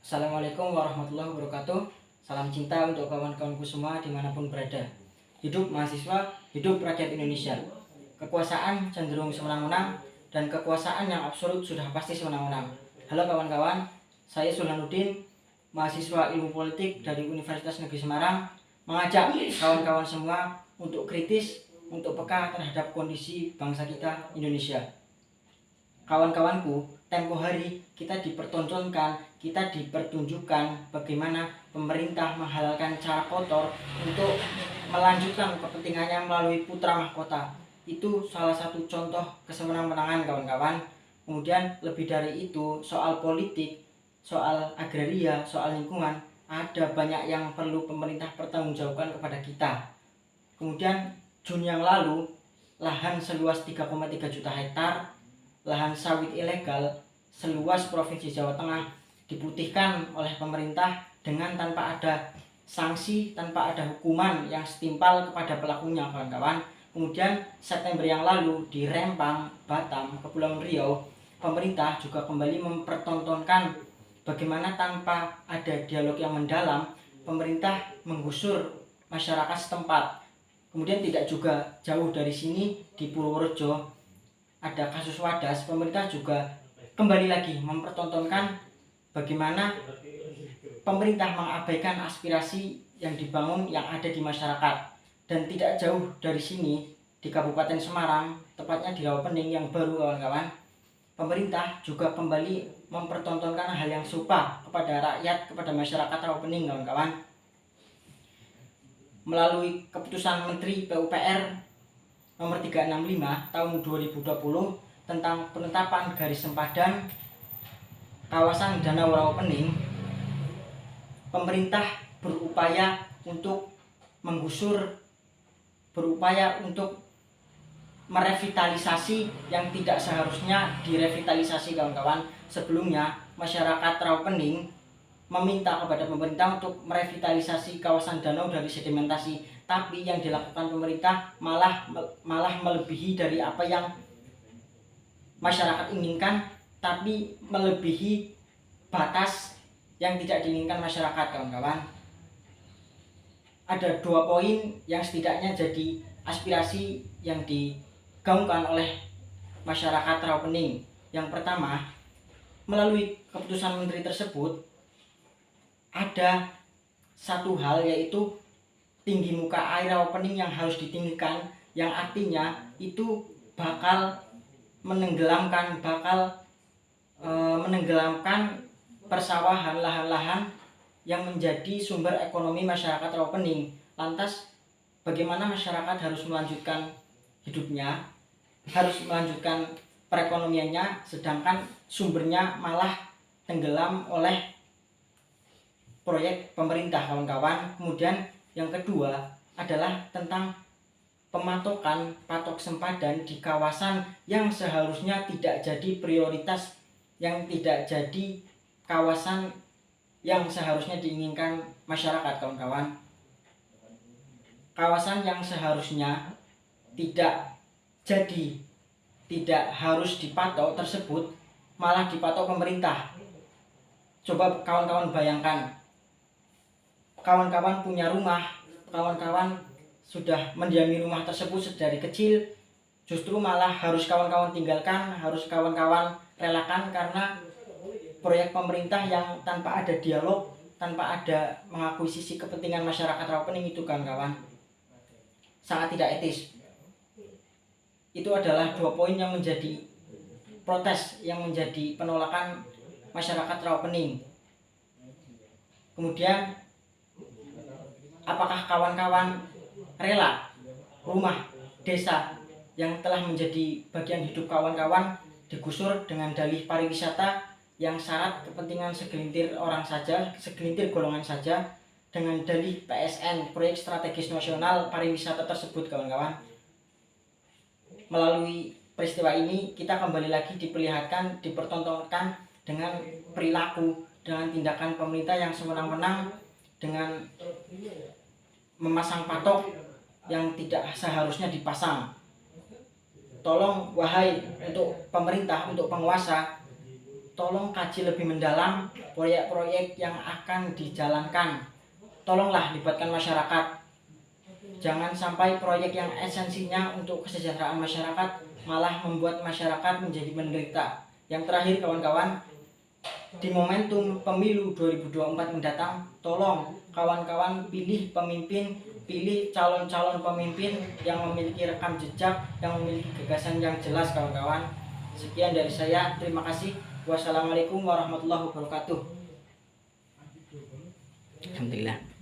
Assalamualaikum warahmatullahi wabarakatuh. Salam cinta untuk kawan-kawanku semua dimanapun berada. Hidup mahasiswa, hidup rakyat Indonesia. Kekuasaan cenderung sewenang-wenang dan kekuasaan yang absolut sudah pasti sewenang-wenang. Halo kawan-kawan, saya Sulhanuddin, mahasiswa ilmu politik dari Universitas Negeri Semarang, mengajak kawan-kawan semua untuk kritis, untuk peka terhadap kondisi bangsa kita Indonesia. Kawan-kawanku, tempo hari kita dipertontonkan, kita dipertunjukkan bagaimana pemerintah menghalalkan cara kotor untuk melanjutkan kepentingannya melalui putra mahkota. Itu salah satu contoh kesewenang-wenangan kawan-kawan. Kemudian lebih dari itu, soal politik, soal agraria, soal lingkungan, ada banyak yang perlu pemerintah pertanggungjawabkan kepada kita. Kemudian Juni yang lalu, lahan seluas 3,3 juta hektar lahan sawit ilegal seluas Provinsi Jawa Tengah diputihkan oleh pemerintah dengan tanpa ada sanksi, tanpa ada hukuman yang setimpal kepada pelakunya kawan-kawan. Kemudian September yang lalu di Rempang, Batam, Kepulauan Riau, pemerintah juga kembali mempertontonkan bagaimana tanpa ada dialog yang mendalam, pemerintah menggusur masyarakat setempat. Kemudian tidak juga jauh dari sini di Purworejo ada kasus Wadas, pemerintah juga kembali lagi mempertontonkan bagaimana pemerintah mengabaikan aspirasi yang dibangun yang ada di masyarakat. Dan tidak jauh dari sini di Kabupaten Semarang, tepatnya di Rawapening yang baru kawan-kawan, pemerintah juga kembali mempertontonkan hal yang serupa kepada rakyat, kepada masyarakat Rawapening kawan-kawan, melalui keputusan Menteri PUPR nomor 365 tahun 2020 tentang penetapan garis sempadan kawasan Danau Rawapening. Pemerintah berupaya untuk menggusur, berupaya untuk merevitalisasi yang tidak seharusnya direvitalisasi kawan-kawan. Sebelumnya masyarakat Rawapening meminta kepada pemerintah untuk merevitalisasi kawasan danau dari sedimentasi, tapi yang dilakukan pemerintah malah melebihi dari apa yang masyarakat inginkan, tapi melebihi batas yang tidak diinginkan masyarakat kawan-kawan. Ada 2 poin yang setidaknya jadi aspirasi yang digaungkan oleh masyarakat Rawapening. Yang pertama, melalui keputusan menteri tersebut ada satu hal, yaitu tinggi muka air Rawapening yang harus ditinggikan, yang artinya itu bakal menenggelamkan persawahan, lahan-lahan yang menjadi sumber ekonomi masyarakat Rawapening. Lantas bagaimana masyarakat harus melanjutkan hidupnya, harus melanjutkan perekonomiannya, sedangkan sumbernya malah tenggelam oleh proyek pemerintah kawan-kawan. Kemudian yang kedua adalah tentang pematokan patok sempadan di kawasan yang seharusnya tidak jadi prioritas, yang tidak jadi kawasan yang seharusnya diinginkan masyarakat kawan-kawan. Kawasan yang seharusnya tidak harus dipatok tersebut malah dipatok pemerintah. Coba kawan-kawan bayangkan, kawan-kawan punya rumah, kawan-kawan sudah mendiami rumah tersebut sedari kecil, justru malah harus kawan-kawan tinggalkan, harus kawan-kawan relakan karena proyek pemerintah yang tanpa ada dialog, tanpa ada mengakuisisi kepentingan masyarakat Rawapening itu kawan-kawan. Sangat tidak etis. Itu adalah 2 poin yang menjadi protes, yang menjadi penolakan masyarakat Rawapening. Kemudian apakah kawan-kawan rela rumah desa yang telah menjadi bagian hidup kawan-kawan digusur dengan dalih pariwisata yang syarat kepentingan segelintir orang saja, segelintir golongan saja, dengan dalih PSN, proyek strategis nasional pariwisata tersebut kawan-kawan. Melalui peristiwa ini kita kembali lagi diperlihatkan, dipertontonkan dengan perilaku, dengan tindakan pemerintah yang sewenang-wenang, dengan memasang patok yang tidak seharusnya dipasang. Tolong wahai untuk pemerintah, untuk penguasa, tolong kaji lebih mendalam proyek-proyek yang akan dijalankan. Tolonglah libatkan masyarakat. Jangan sampai proyek yang esensinya untuk kesejahteraan masyarakat malah membuat masyarakat menjadi menderita. Yang terakhir kawan-kawan, di momentum pemilu 2024 mendatang, tolong kawan-kawan pilih pemimpin, pilih calon-calon pemimpin yang memiliki rekam jejak, yang memiliki gagasan yang jelas kawan-kawan. Sekian dari saya, terima kasih. Wassalamualaikum warahmatullahi wabarakatuh. Alhamdulillah.